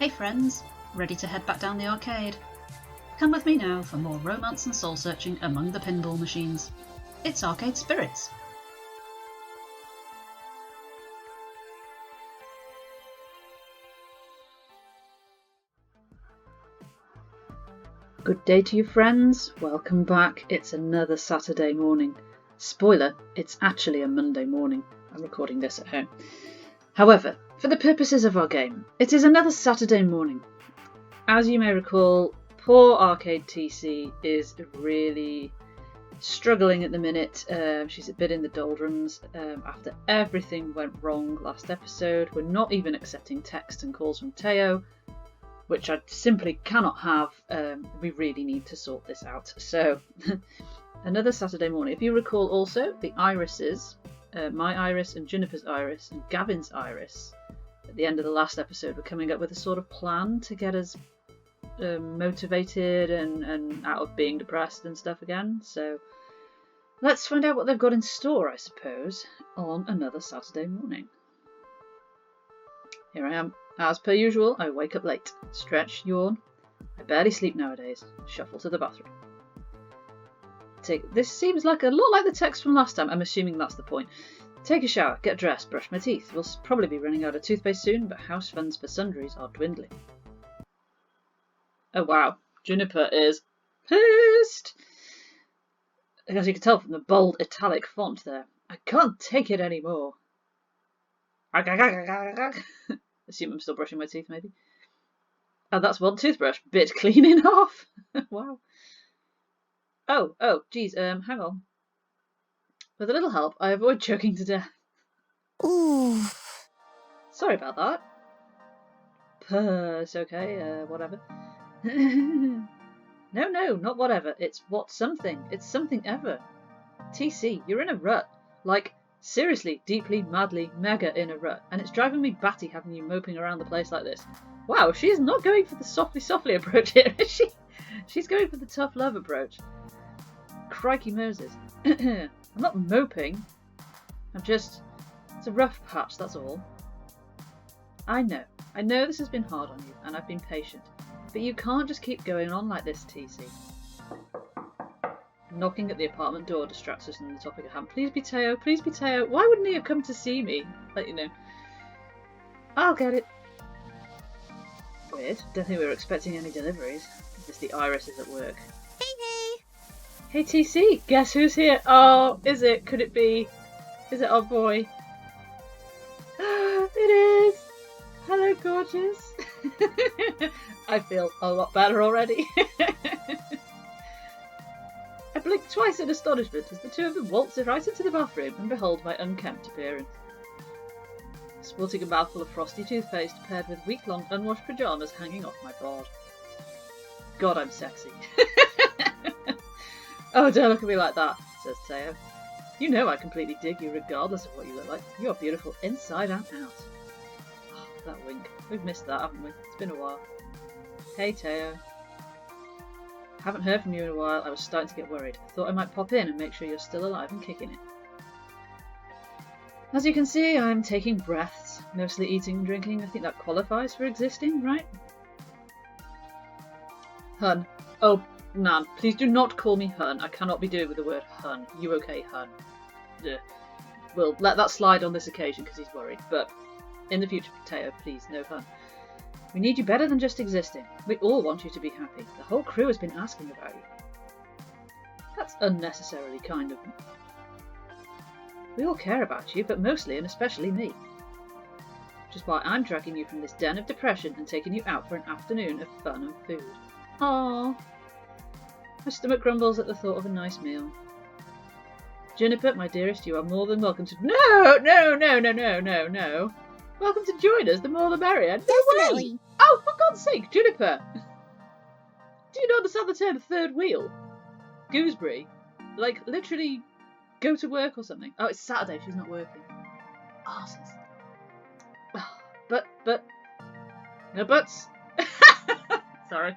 Hey friends, ready to head back down the arcade? Come with me now for more romance and soul searching among the pinball machines. It's Arcade Spirits. Good day to you friends, welcome back. It's another Saturday morning. Spoiler, it's actually a Monday morning. I'm recording this at home. However, for the purposes of our game, it is another Saturday morning. As you may recall, poor Arcade TC is really struggling at the minute. She's a bit in the doldrums after everything went wrong last episode. We're not even accepting text and calls from Teo, which I simply cannot have. We really need to sort this out. So, another Saturday morning. If you recall also, the irises, my iris and Juniper's iris and Gavin's iris, at the end of the last episode, were coming up with a sort of plan to get us motivated and out of being depressed and stuff again. So, let's find out what they've got in store, I suppose, on another Saturday morning. Here I am. As per usual, I wake up late, stretch, yawn. I barely sleep nowadays. Shuffle to the bathroom. This seems like a lot like the text from last time. I'm assuming that's the point. Take a shower, get dressed, brush my teeth. We'll probably be running out of toothpaste soon, but house funds for sundries are dwindling. Oh wow, Juniper is pissed! As you can tell from the bold italic font there. I can't take it anymore. Assume I'm still brushing my teeth, maybe. Oh, that's one toothbrush bit cleaning off. Wow. Oh, geez, hang on. With a little help, I avoid choking to death. Ooh. Sorry about that. It's okay, whatever. No, not whatever. It's what something. It's something ever. TC, you're in a rut. Like, seriously, deeply, madly, mega in a rut. And it's driving me batty having you moping around the place like this. Wow, she is not going for the softly approach here, is she? She's going for the tough love approach. Crikey Moses. I'm not moping. It's a rough patch, that's all. I know this has been hard on you, and I've been patient. But you can't just keep going on like this, TC. Knocking at the apartment door distracts us from the topic at hand. Please be Teo, please be Teo. Why wouldn't he have come to see me? Let you know. I'll get it. Weird. Don't think we were expecting any deliveries. Just the iris is at work. Hey TC, guess who's here? Oh, is it? Could it be? Is it our boy? It is! Hello, gorgeous. I feel a lot better already. I blinked twice in astonishment as the two of them waltzed right into the bathroom and behold my unkempt appearance. Sporting a mouthful of frosty toothpaste paired with week-long unwashed pyjamas hanging off my board. God, I'm sexy. Oh, don't look at me like that, says Teo. You know I completely dig you regardless of what you look like. You're beautiful inside and out. Oh, that wink. We've missed that, haven't we? It's been a while. Hey, Teo. Haven't heard from you in a while. I was starting to get worried. I thought I might pop in and make sure you're still alive and kicking it. As you can see, I'm taking breaths. Mostly eating and drinking. I think that qualifies for existing, right? Hun. Oh, man, please do not call me Hun. I cannot be doing with the word Hun. You okay, Hun? Ugh. We'll let that slide on this occasion because he's worried. But in the future, Teo, please, no Hun. We need you better than just existing. We all want you to be happy. The whole crew has been asking about you. That's unnecessarily kind of them. We all care about you, but mostly and especially me. Which is why I'm dragging you from this den of depression and taking you out for an afternoon of fun and food. Aww. My stomach grumbles at the thought of a nice meal. Juniper, my dearest, you are more than welcome to... No! Welcome to join us, the more the merrier. No way! Oh, for God's sake, Juniper! Do you not understand the term third wheel? Gooseberry? Like, literally, go to work or something. Oh, it's Saturday, she's not working. Arses. But... No buts! Sorry.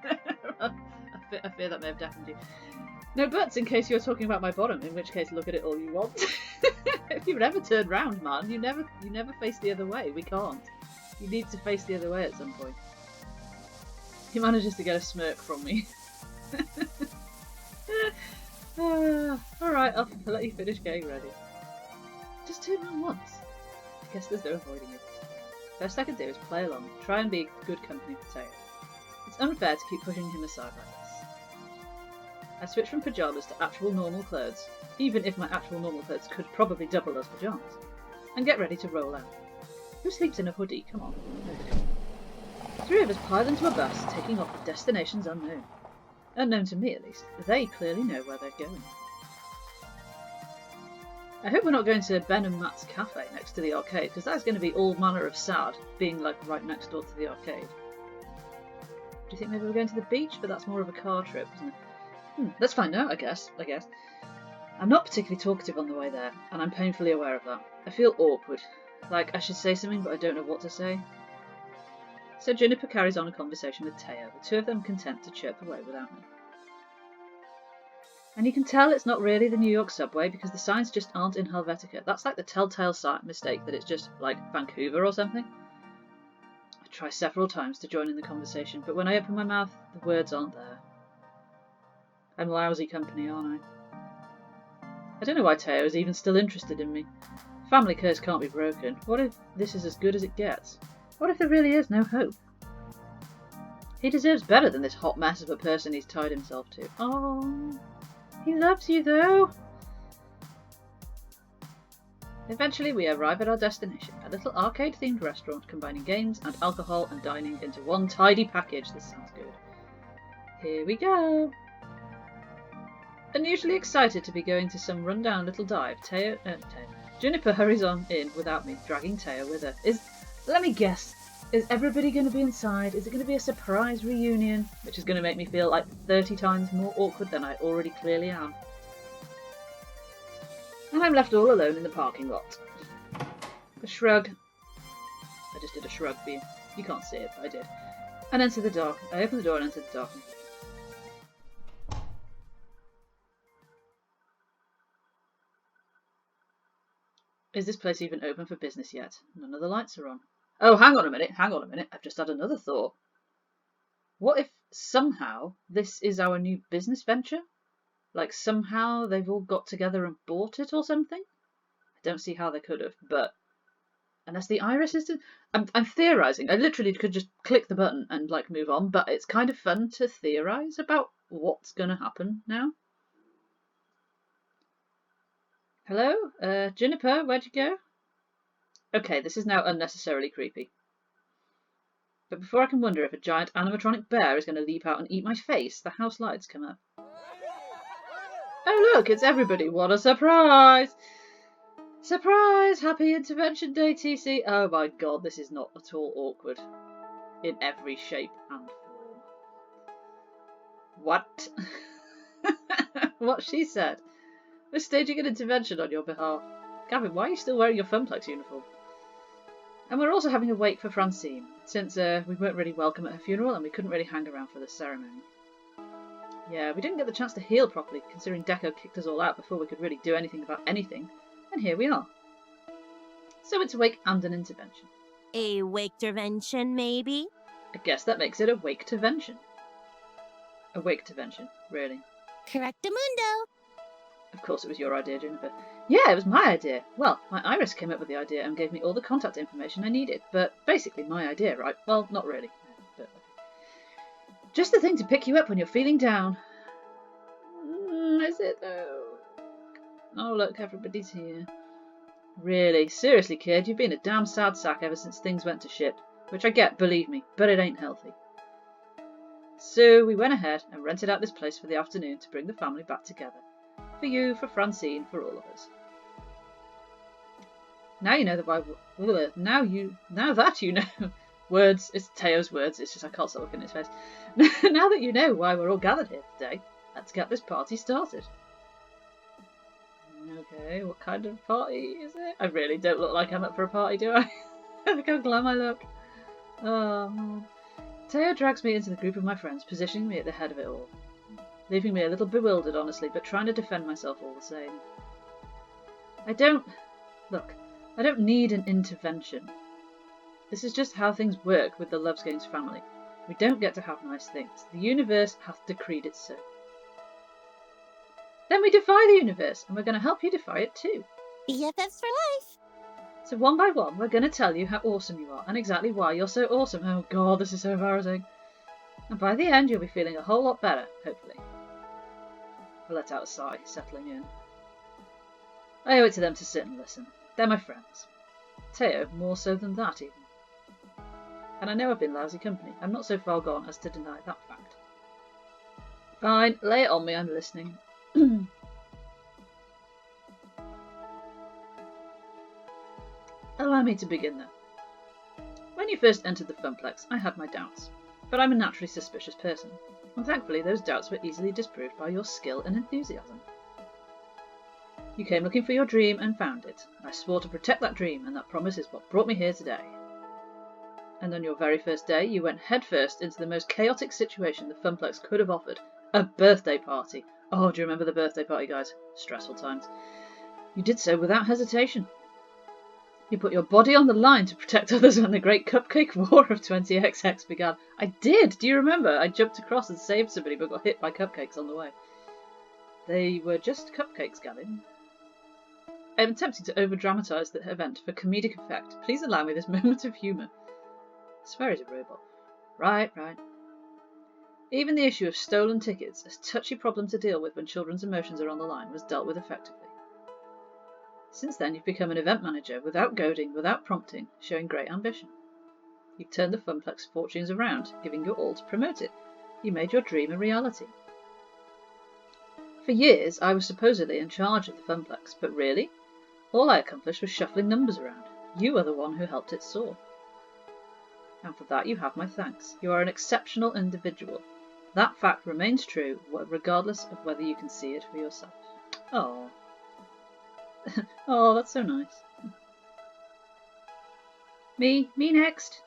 I fear that may have deafened you. No buts in case you're talking about my bottom, in which case look at it all you want. If you've ever turned round, man, you never face the other way. We can't. You need to face the other way at some point. He manages to get a smirk from me. Alright, I'll let you finish getting ready. Just turn around once. I guess there's no avoiding it. Best I can do is play along, try and be good company for Teo. It's unfair to keep pushing him aside like this. I switch from pyjamas to actual normal clothes, even if my actual normal clothes could probably double as pyjamas, and get ready to roll out. Who sleeps in a hoodie? Come on. Three of us pile into a bus, taking off to destinations unknown. Unknown to me, at least. They clearly know where they're going. I hope we're not going to Ben and Matt's cafe next to the arcade, because that's going to be all manner of sad, being like right next door to the arcade. Do you think maybe we're going to the beach? But that's more of a car trip, isn't it? Let's find out, I guess. I'm not particularly talkative on the way there, and I'm painfully aware of that. I feel awkward. Like I should say something, but I don't know what to say. So Juniper carries on a conversation with Teo, the two of them content to chirp away without me. And you can tell it's not really the New York subway because the signs just aren't in Helvetica. That's like the telltale mistake that it's just like Vancouver or something. I try several times to join in the conversation, but when I open my mouth, the words aren't there. I'm lousy company, aren't I? I don't know why Teo is even still interested in me. Family curse can't be broken. What if this is as good as it gets? What if there really is no hope? He deserves better than this hot mess of a person he's tied himself to. Oh, he loves you though. Eventually we arrive at our destination, a little arcade-themed restaurant combining games and alcohol and dining into one tidy package. This sounds good. Here we go. Unusually excited to be going to some rundown little dive, Juniper hurries on in without me, dragging Teo with her. Let me guess, is everybody going to be inside? Is it going to be a surprise reunion? Which is going to make me feel like 30 times more awkward than I already clearly am. And I'm left all alone in the parking lot. A shrug. I just did a shrug for you. You can't see it, but I did. And enter the dark. I open the door and enter the darkness. Is this place even open for business yet? None of the lights are on. Oh, hang on a minute. I've just had another thought. What if somehow this is our new business venture? Like somehow they've all got together and bought it or something? I don't see how they could have, but unless the Iris is... I'm theorising. I literally could just click the button and like move on, but it's kind of fun to theorise about what's going to happen now. Hello? Juniper, where'd you go? Okay, this is now unnecessarily creepy. But before I can wonder if a giant animatronic bear is going to leap out and eat my face, the house lights come up. Oh look, it's everybody. What a surprise! Surprise! Happy Intervention Day, TC. Oh my god, this is not at all awkward. In every shape and form. What? What she said. We're staging an intervention on your behalf. Gavin, why are you still wearing your Funplex uniform? And we're also having a wake for Francine, since we weren't really welcome at her funeral and we couldn't really hang around for the ceremony. Yeah, we didn't get the chance to heal properly, considering Deco kicked us all out before we could really do anything about anything, and here we are. So it's a wake and an intervention. A wake-tervention, maybe? I guess that makes it a wake-tervention. A wake-tervention, really. Correctamundo! Of course it was your idea, Juniper. Yeah, it was my idea. Well, my Iris came up with the idea and gave me all the contact information I needed. But basically my idea, right? Well, not really. But just the thing to pick you up when you're feeling down. Is it though? Oh look, everybody's here. Really? Seriously, kid, you've been a damn sad sack ever since things went to shit. Which I get, believe me, but it ain't healthy. So we went ahead and rented out this place for the afternoon to bring the family back together. For you, for Francine, for all of us. Now you know that why. Now that you know. Words. It's Teo's words. It's just I can't stop looking at his face. Now that you know why we're all gathered here today, let's get this party started. Okay, what kind of party is it? I really don't look like I'm up for a party, do I? Look how glam I look. Oh man. Teo drags me into the group of my friends, positioning me at the head of it all. Leaving me a little bewildered, honestly, but trying to defend myself all the same. I don't need an intervention. This is just how things work with the Loves Games family. We don't get to have nice things. The universe hath decreed it so. Then we defy the universe, and we're going to help you defy it too. BFFs for life. So one by one, we're going to tell you how awesome you are, and exactly why you're so awesome. Oh god, this is so embarrassing. And by the end, you'll be feeling a whole lot better, hopefully. I let out a sigh, settling in. I owe it to them to sit and listen. They're my friends. Teo, more so than that even. And I know I've been lousy company. I'm not so far gone as to deny that fact. Fine, lay it on me, I'm listening. Allow me to begin then. When you first entered the Funplex, I had my doubts, but I'm a naturally suspicious person, and thankfully those doubts were easily disproved by your skill and enthusiasm. You came looking for your dream and found it. I swore to protect that dream, and that promise is what brought me here today. And on your very first day, you went headfirst into the most chaotic situation the Funplex could have offered. A birthday party. Oh, do you remember the birthday party, guys? Stressful times. You did so without hesitation. You put your body on the line to protect others when the Great Cupcake War of 20XX began. I did! Do you remember? I jumped across and saved somebody but got hit by cupcakes on the way. They were just cupcakes, Gavin. I am attempting to over-dramatise the event for comedic effect. Please allow me this moment of humour. I swear he's a robot. Right. Even the issue of stolen tickets, a touchy problem to deal with when children's emotions are on the line, was dealt with effectively. Since then, you've become an event manager, without goading, without prompting, showing great ambition. You've turned the Funplex fortunes around, giving your all to promote it. You made your dream a reality. For years, I was supposedly in charge of the Funplex, but really, all I accomplished was shuffling numbers around. You are the one who helped it soar. And for that you have my thanks. You are an exceptional individual. That fact remains true, regardless of whether you can see it for yourself. Oh. Oh, that's so nice. Me next.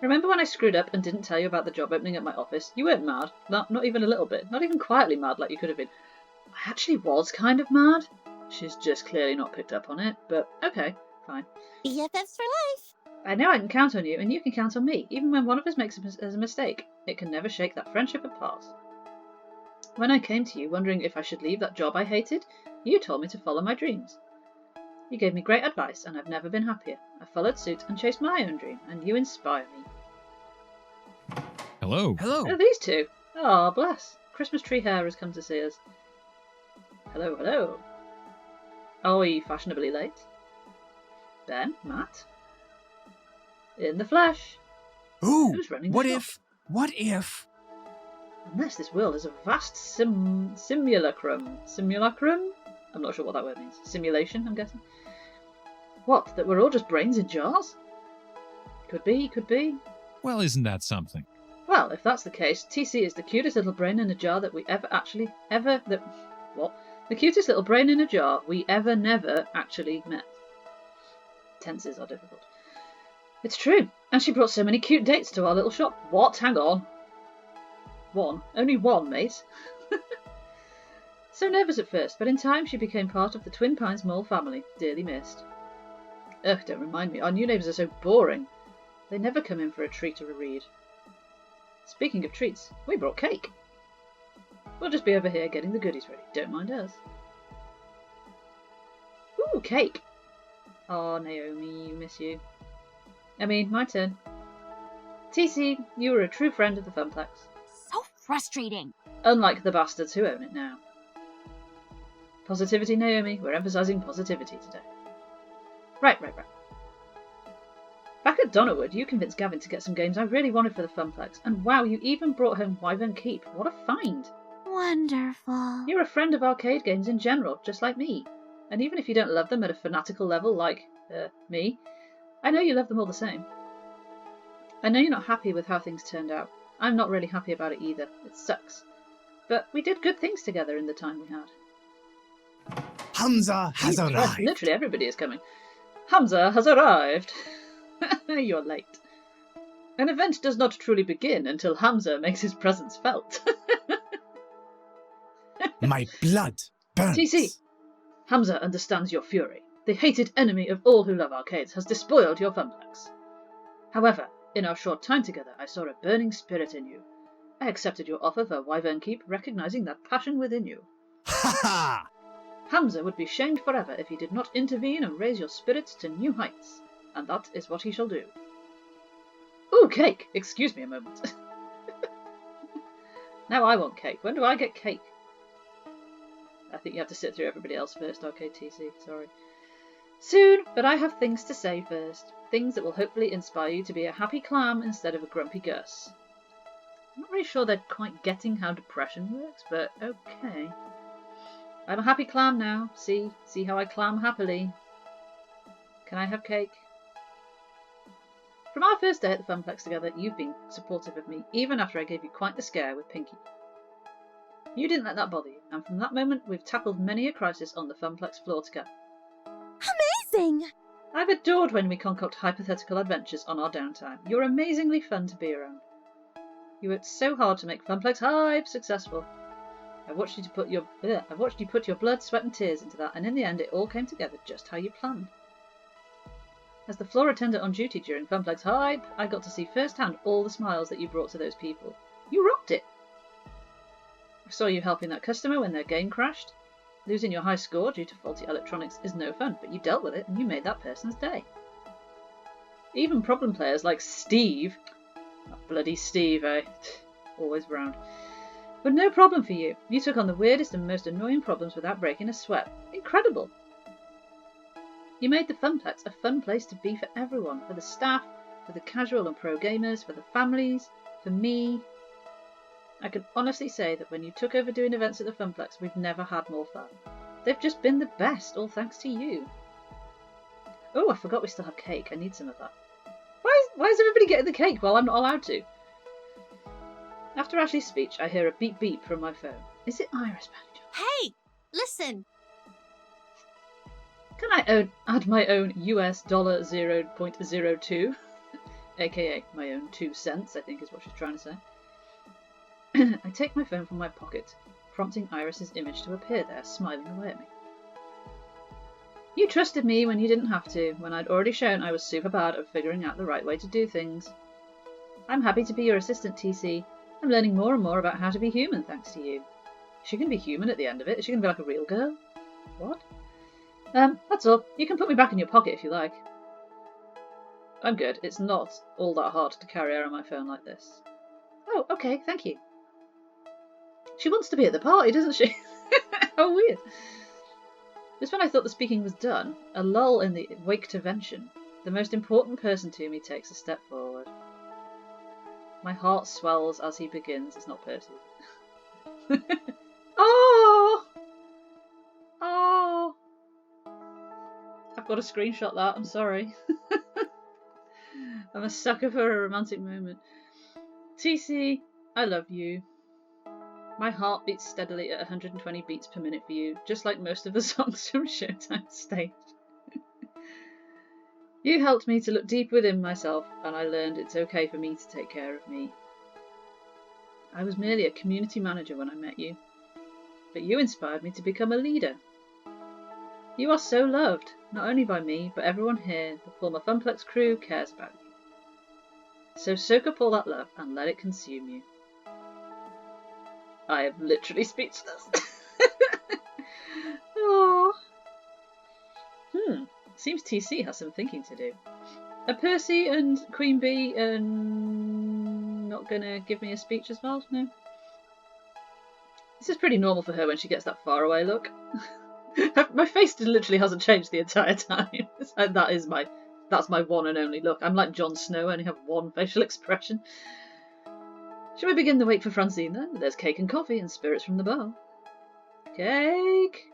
Remember when I screwed up and didn't tell you about the job opening at my office? You weren't mad. Not even a little bit. Not even quietly mad like you could have been. I actually was kind of mad. She's just clearly not picked up on it, but okay, fine. BFFs for life. I know I can count on you, and you can count on me, even when one of us makes a mistake. It can never shake that friendship apart. When I came to you wondering if I should leave that job I hated, you told me to follow my dreams. You gave me great advice, and I've never been happier. I followed suit and chased my own dream, and you inspire me. Hello. Oh, these two. Oh, bless. Christmas tree hair has come to see us. Hello. Are we fashionably late? Ben, Matt? In the flesh. Ooh, Who's running what the if? What if? Unless this world is a vast simulacrum. Simulacrum? I'm not sure what that word means. Simulation, I'm guessing. What, that we're all just brains in jars? Could be. Well, isn't that something? Well, if that's the case, TC is the cutest little brain in a jar that we the cutest little brain in a jar we never actually met. Tenses are difficult. It's true, and she brought so many cute dates to our little shop. What? Hang on. One. Only one, mate. So nervous at first, but in time she became part of the Twin Pines Mole family, dearly missed. Ugh, don't remind me, our new neighbours are so boring. They never come in for a treat or a read. Speaking of treats, we brought cake. We'll just be over here getting the goodies ready, don't mind us. Ooh, cake! Oh, Naomi, miss you. My turn. TC, you were a true friend of the Funplex. So frustrating. Unlike the bastards who own it now. Positivity, Naomi. We're emphasising positivity today. Right. Back at Donnerwood, you convinced Gavin to get some games I really wanted for the Funplex, and wow, you even brought home Wyvern Keep. What a find! Wonderful. You're a friend of arcade games in general, just like me. And even if you don't love them at a fanatical level like, me, I know you love them all the same. I know you're not happy with how things turned out. I'm not really happy about it either. It sucks. But we did good things together in the time we had. Hamza has Jesus Christ, arrived. literally everybody is coming. Hamza has arrived. You're late. An event does not truly begin until Hamza makes his presence felt. My blood burns. TC, Hamza understands your fury. The hated enemy of all who love arcades has despoiled your Funplex. However, In our short time together, I saw a burning spirit in you. I accepted your offer for Wyvern Keep, recognizing that passion within you. Ha ha! Hamza would be shamed forever if he did not intervene and raise your spirits to new heights, and that is what he shall do. Ooh, cake! Excuse me a moment. Now I want cake. When do I get cake? I think you have to sit through everybody else first, RKTC, sorry. Soon, but I have things to say first. Things that will hopefully inspire you to be a happy clam instead of a grumpy Gus. I'm not really sure they're quite getting how depression works, but okay. I'm a happy clam now. See how I clam happily. Can I have cake? From our first day at the Funplex together, you've been supportive of me, even after I gave you quite the scare with Pinky. You didn't let that bother you, and from that moment we've tackled many a crisis on the Funplex floor together. Amazing! I've adored when we concoct hypothetical adventures on our downtime. You're amazingly fun to be around. You worked so hard to make Funplex Hive successful. I watched you put your blood, sweat and tears into that, and in the end it all came together just how you planned. As the floor attendant on duty during Funplex Hype, I got to see firsthand all the smiles that you brought to those people. You rocked it! I saw you helping that customer when their game crashed. Losing your high score due to faulty electronics is no fun, but you dealt with it and you made that person's day. Even problem players like Steve, that bloody Steve, always round, but no problem for you. You took on the weirdest and most annoying problems without breaking a sweat. Incredible! You made the Funplex a fun place to be for everyone, for the staff, for the casual and pro gamers, for the families, for me. I can honestly say that when you took over doing events at the Funplex, we've never had more fun. They've just been the best, all thanks to you. Oh, I forgot we still have cake. I need some of that. Why is everybody getting the cake while I'm not allowed to? After Ashley's speech, I hear a beep beep from my phone. Is it Iris Manager? Hey, listen. Can I add my own US dollar 0.02? AKA my own 2 cents, I think is what she's trying to say. I take my phone from my pocket, prompting Iris's image to appear there, smiling away at me. You trusted me when you didn't have to, when I'd already shown I was super bad at figuring out the right way to do things. I'm happy to be your assistant, TC. I'm learning more and more about how to be human thanks to you. Is she going to be human at the end of it? Is she going to be like a real girl? What? That's all. You can put me back in your pocket if you like. I'm good. It's not all that hard to carry around my phone like this. Oh, okay, thank you. She wants to be at the party, doesn't she? How weird. Just when I thought the speaking was done, a lull in the wake-to-vention, the most important person to me takes a step forward. My heart swells as he begins. It's not Percy. Oh! Oh! I've got to screenshot that, I'm sorry. I'm a sucker for a romantic moment. TC, I love you. My heart beats steadily at 120 beats per minute for you, just like most of the songs from Showtime stage. You helped me to look deep within myself, and I learned it's okay for me to take care of me. I was merely a community manager when I met you, but you inspired me to become a leader. You are so loved, not only by me, but everyone here. The former Funplex crew cares about you. So soak up all that love and let it consume you. I am literally speechless. Oh. Seems TC has some thinking to do. Are Percy and Queen Bee not going to give me a speech as well? No? This is pretty normal for her when she gets that far away look. My face literally hasn't changed the entire time. That's my one and only look. I'm like Jon Snow, I only have one facial expression. Shall we begin the wait for Francine then? There's cake and coffee and spirits from the bar. Cake!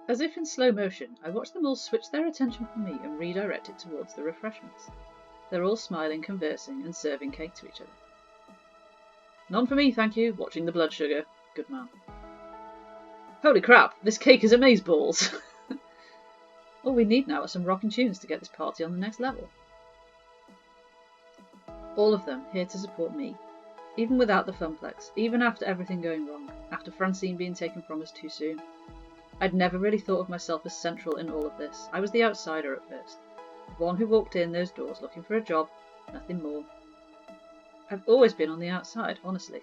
As if in slow motion, I watch them all switch their attention from me and redirect it towards the refreshments. They're all smiling, conversing, and serving cake to each other. None for me, thank you. Watching the blood sugar. Good man. Holy crap, this cake is amazeballs! All we need now are some rockin' tunes to get this party on the next level. All of them here to support me, even without the Funplex, even after everything going wrong, after Francine being taken from us too soon. I'd never really thought of myself as central in all of this. I was the outsider at first, the one who walked in those doors looking for a job, Nothing more. I've always been on the outside, honestly.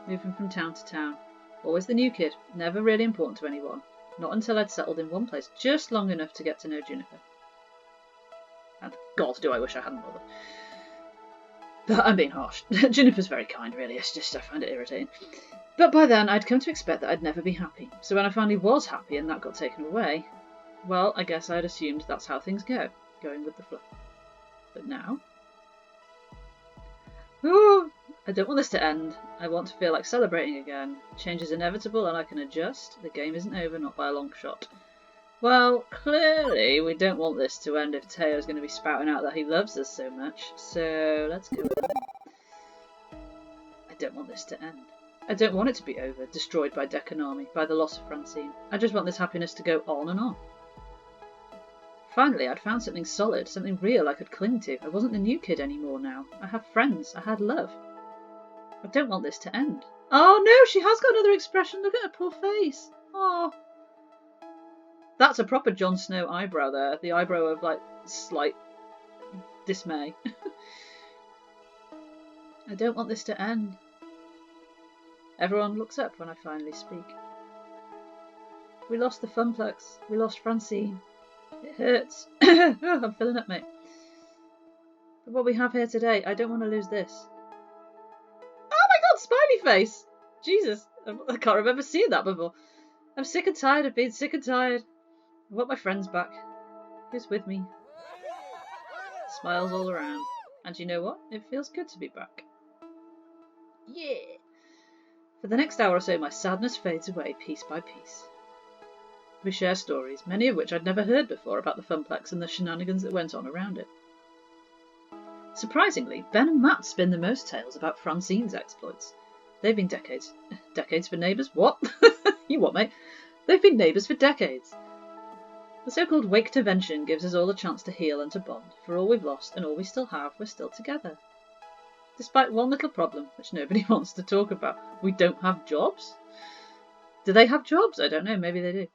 Moving from town to town. Always the new kid, never really important to anyone. Not until I'd settled in one place just long enough to get to know Juniper. And God, do I wish I hadn't bothered. But I'm being harsh. Juniper's very kind, really. It's just I find it irritating. But by then, I'd come to expect that I'd never be happy. So when I finally was happy and that got taken away, well, I guess I'd assumed that's how things go, going with the flow. But now... Ooh, I don't want this to end. I want to feel like celebrating again. Change is inevitable and I can adjust. The game isn't over, not by a long shot. Well, clearly we don't want this to end if Teo's going to be spouting out that he loves us so much. So let's go with it. I don't want this to end. I don't want it to be over, destroyed by Dekonami, by the loss of Francine. I just want this happiness to go on and on. Finally, I'd found something solid, something real I could cling to. I wasn't the new kid anymore now. I had friends. I had love. I don't want this to end. Oh no, she has got another expression. Look at her poor face. Oh. That's a proper Jon Snow eyebrow there. The eyebrow of, like, slight dismay. I don't want this to end. Everyone looks up when I finally speak. We lost the Funplex. We lost Francine. It hurts. Oh, I'm filling up, mate. But what we have here today, I don't want to lose this. Oh my god, smiley face! Jesus, I can't remember seeing that before. I'm sick and tired of being sick and tired. I want my friends back. Who's with me? Smiles all around. And you know what? It feels good to be back. Yeah! For the next hour or so, my sadness fades away piece by piece. We share stories, many of which I'd never heard before about the Funplex and the shenanigans that went on around it. Surprisingly, Ben and Matt spin the most tales about Francine's exploits. They've been decades. Decades for neighbours? What? You what, mate? They've been neighbours for decades. The so-called Wake-Tervention gives us all a chance to heal and to bond. For all we've lost and all we still have, we're still together. Despite one little problem, which nobody wants to talk about. We don't have jobs? Do they have jobs? I don't know, maybe they do.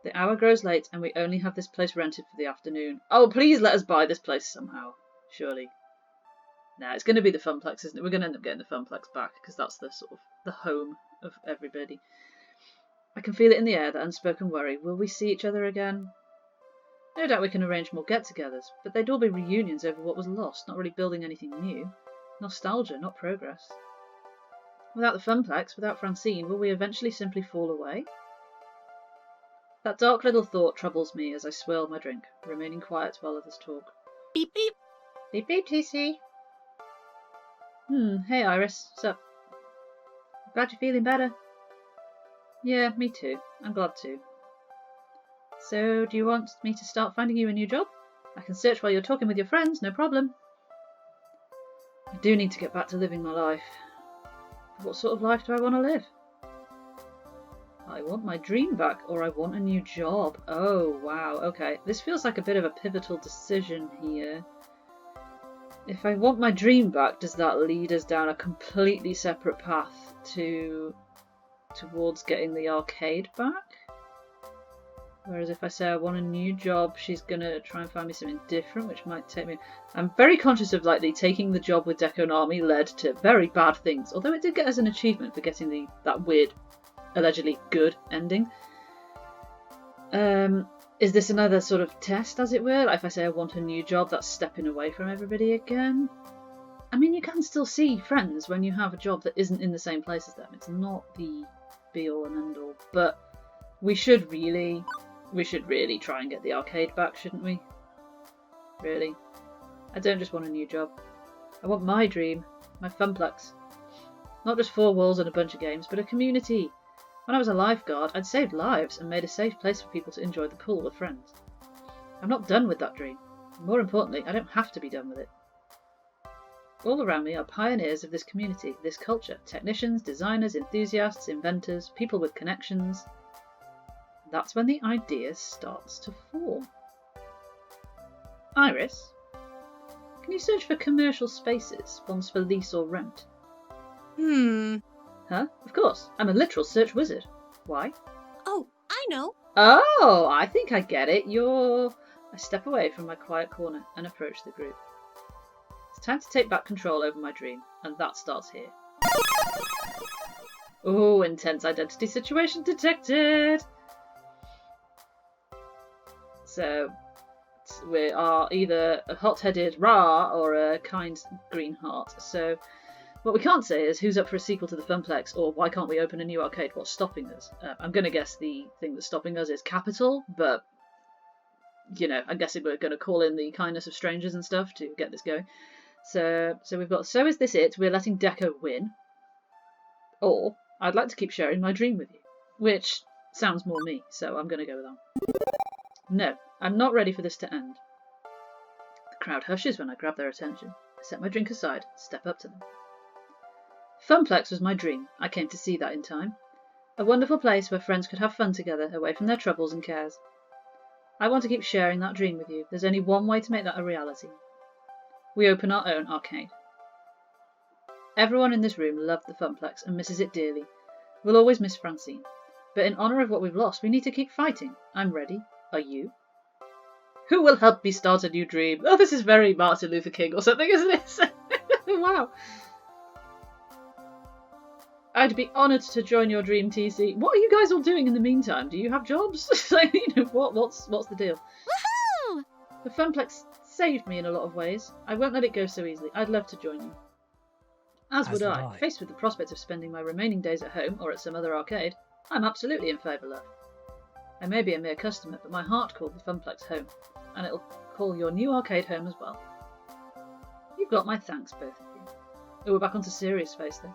The hour grows late and we only have this place rented for the afternoon. Oh, please let us buy this place somehow. Surely. Nah, it's going to be the Funplex, isn't it? We're going to end up getting the Funplex back because that's the sort of the home of everybody. I can feel it in the air, that unspoken worry. Will we see each other again? No doubt we can arrange more get-togethers, but they'd all be reunions over what was lost, not really building anything new. Nostalgia, not progress. Without the Funplex, without Francine, will we eventually simply fall away? That dark little thought troubles me as I swirl my drink, remaining quiet while others talk. Beep beep. Beep beep, TC. Hey Iris, what's up? Glad you're feeling better. Yeah, me too. I'm glad too. So, do you want me to start finding you a new job? I can search while you're talking with your friends, no problem. I do need to get back to living my life. What sort of life do I want to live? I want my dream back, or I want a new job. Oh, wow, okay. This feels like a bit of a pivotal decision here. If I want my dream back, does that lead us down a completely separate path towards getting the arcade back? Whereas if I say I want a new job, she's going to try and find me something different, which might take me... I'm very conscious of likely taking the job with Dekonami led to very bad things, although it did get us an achievement for getting that weird, allegedly good ending. Is this another sort of test, as it were? Like if I say I want a new job, that's stepping away from everybody again? I mean, you can still see friends when you have a job that isn't in the same place as them. It's not the be-all and end-all. But we should really try and get the arcade back, shouldn't we? Really. I don't just want a new job. I want my dream, my Funplex. Not just 4 walls and a bunch of games, but a community. When I was a lifeguard, I'd saved lives and made a safe place for people to enjoy the pool with friends. I'm not done with that dream. More importantly, I don't have to be done with it. All around me are pioneers of this community, this culture. Technicians, designers, enthusiasts, inventors, people with connections. That's when the idea starts to form. Iris, can you search for commercial spaces, ones for lease or rent? Huh? Of course. I'm a literal search wizard. Why? Oh, I know. Oh, I think I get it. I step away from my quiet corner and approach the group. It's time to take back control over my dream, and that starts here. Oh, intense identity situation detected! So, we are either a hot-headed Ra or a kind green heart. So, what we can't say is who's up for a sequel to the Funplex, or why can't we open a new arcade? What's stopping us? I'm going to guess the thing that's stopping us is capital, but, you know, I'm guessing we're going to call in the kindness of strangers and stuff to get this going. So we've got, so is this it? We're letting Deco win. Or, I'd like to keep sharing my dream with you. Which sounds more me, so I'm going to go with that. No, I'm not ready for this to end. The crowd hushes when I grab their attention. I set my drink aside, step up to them. Funplex was my dream. I came to see that in time. A wonderful place where friends could have fun together, away from their troubles and cares. I want to keep sharing that dream with you. There's only one way to make that a reality. We open our own arcade. Everyone in this room loved the Funplex and misses it dearly. We'll always miss Francine. But in honour of what we've lost, we need to keep fighting. I'm ready. Are you? Who will help me start a new dream? Oh, this is very Martin Luther King or something, isn't it? Wow. I'd be honoured to join your dream, TC. What are you guys all doing in the meantime? Do you have jobs? Like, you know, what's the deal? Woohoo! The Funplex saved me in a lot of ways. I won't let it go so easily. I'd love to join you. As would I. Faced with the prospect of spending my remaining days at home or at some other arcade, I'm absolutely in favour, love. I may be a mere customer, but my heart called the Funplex home, and it'll call your new arcade home as well. You've got my thanks, both of you. Oh, we're back onto serious face then.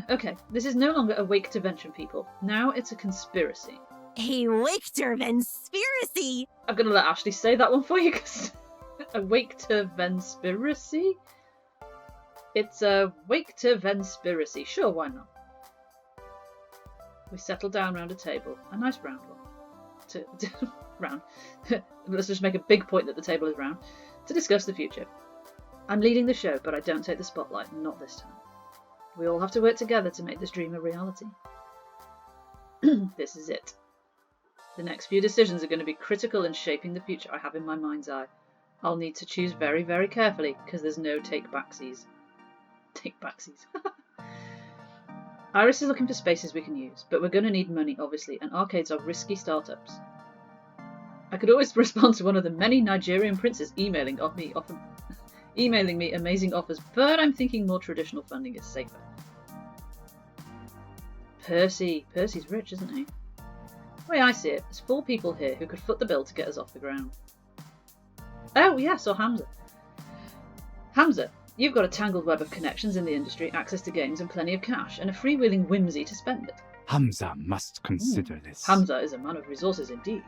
Okay, this is no longer a Wake-to-vention, people. Now it's a conspiracy. A Wake-to-venspiracy! I'm going to let Ashley say that one for you, because a Wake-to-venspiracy? It's a Wake-to-venspiracy. Sure, why not? We settle down round a table, a nice round one. Round. Let's just make a big point that the table is round. To discuss the future. I'm leading the show, but I don't take the spotlight, not this time. We all have to work together to make this dream a reality. This is it. The next few decisions are going to be critical in shaping the future I have in my mind's eye. I'll need to choose very, very carefully, because there's no take-backsies. Take-backsies. Iris is looking for spaces we can use, but we're going to need money, obviously, and arcades are risky startups. I could always respond to one of the many Nigerian princes emailing me amazing offers, but I'm thinking more traditional funding is safer. Percy's rich, isn't he? The way I see it, there's 4 people here who could foot the bill to get us off the ground. Oh, yes, or Hamza. Hamza, you've got a tangled web of connections in the industry, access to games, and plenty of cash, and a freewheeling whimsy to spend it. Hamza must consider this. Hamza is a man of resources indeed.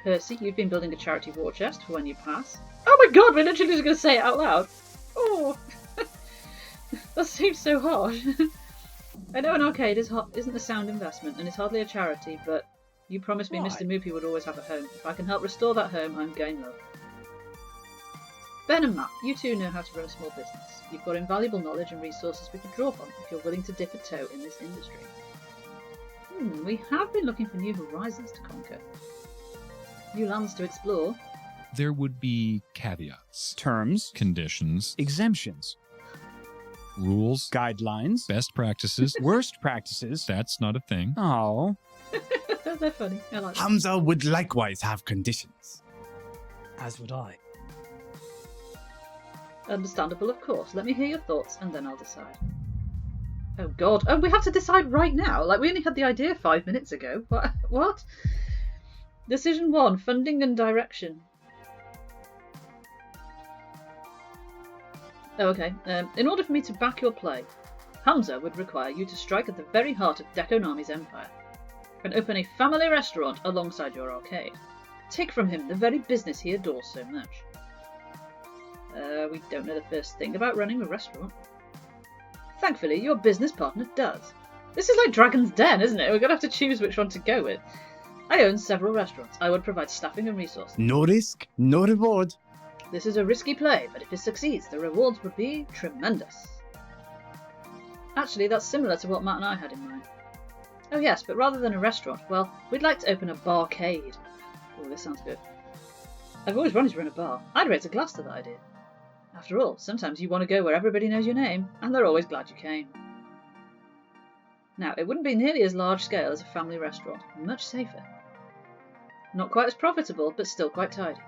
Percy, you've been building a charity war chest for when you pass. Oh my god, we're literally just going to say it out loud. Oh, that seems so harsh. I know an arcade isn't a sound investment and it's hardly a charity, but you promised me Mr. Moopy would always have a home. If I can help restore that home, I'm game, love. Ben and Matt, you two know how to run a small business. You've got invaluable knowledge and resources we could draw from if you're willing to dip a toe in this industry. We have been looking for new horizons to conquer. New lands to explore. There would be caveats, Terms, conditions, exemptions, rules, guidelines, best practices. worst practices. That's not a thing. Oh. They're funny. I like that. Hamza would likewise have conditions. As would I. Understandable, of course. Let me hear your thoughts and then I'll decide. Oh god. Oh, we have to decide right now? Like, we only had the idea 5 minutes ago. What? Decision 1. Funding and direction. Oh, okay. In order for me to back your play, Hamza would require you to strike at the very heart of Dekonami's empire and open a family restaurant alongside your arcade. Take from him the very business he adores so much. We don't know the first thing about running a restaurant. Thankfully, your business partner does. This is like Dragon's Den, isn't it? We're going to have to choose which one to go with. I own several restaurants. I would provide staffing and resources. No risk, no reward. This is a risky play, but if it succeeds, the rewards would be tremendous. Actually, that's similar to what Matt and I had in mind. Oh yes, but rather than a restaurant, well, we'd like to open a barcade. Oh, this sounds good. I've always wanted to run a bar. I'd raise a glass to that idea. After all, sometimes you want to go where everybody knows your name, and they're always glad you came. Now, it wouldn't be nearly as large scale as a family restaurant, much safer. Not quite as profitable, but still quite tidy.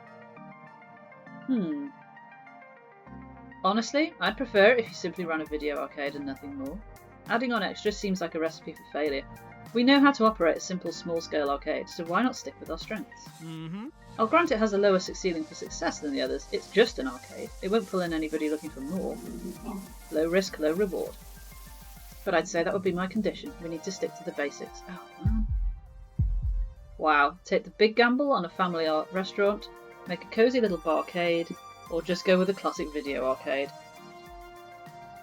Honestly, I'd prefer it if you simply ran a video arcade and nothing more. Adding on extras seems like a recipe for failure. We know how to operate a simple small-scale arcade, so why not stick with our strengths? I'll grant it has a lower ceiling for success than the others. It's just an arcade. It won't pull in anybody looking for more. Low risk, low reward. But I'd say that would be my condition. We need to stick to the basics. Oh, man. Wow. Take the big gamble on a family art restaurant, make a cosy little barcade, or just go with a classic video arcade.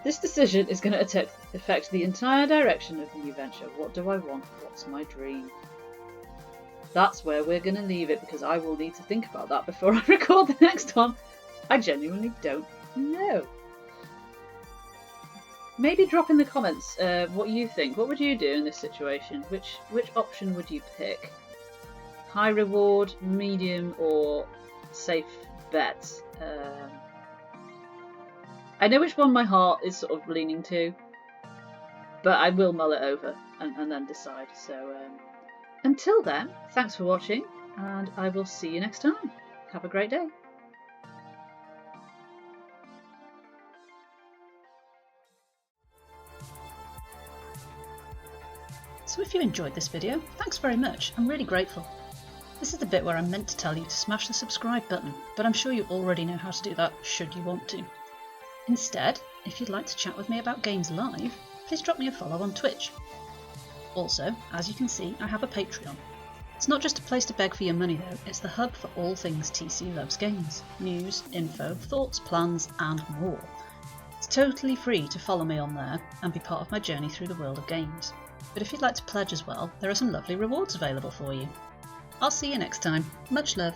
This decision is going to affect the entire direction of the new venture. What do I want? What's my dream? That's where we're going to leave it, because I will need to think about that before I record the next one. I genuinely don't know. Maybe drop in the comments what you think. What would you do in this situation? Which option would you pick? High reward, medium, or safe bet? I know which one my heart is sort of leaning to, but I will mull it over and then decide. So until then, thanks for watching, and I will see you next time. Have a great day. So if you enjoyed this video, thanks very much, I'm really grateful. This is the bit where I'm meant to tell you to smash the subscribe button, but I'm sure you already know how to do that should you want to. Instead, if you'd like to chat with me about games live, please drop me a follow on Twitch. Also, as you can see, I have a Patreon. It's not just a place to beg for your money though, it's the hub for all things TC Loves Games. News, info, thoughts, plans and more. It's totally free to follow me on there and be part of my journey through the world of games. But if you'd like to pledge as well, there are some lovely rewards available for you. I'll see you next time. Much love.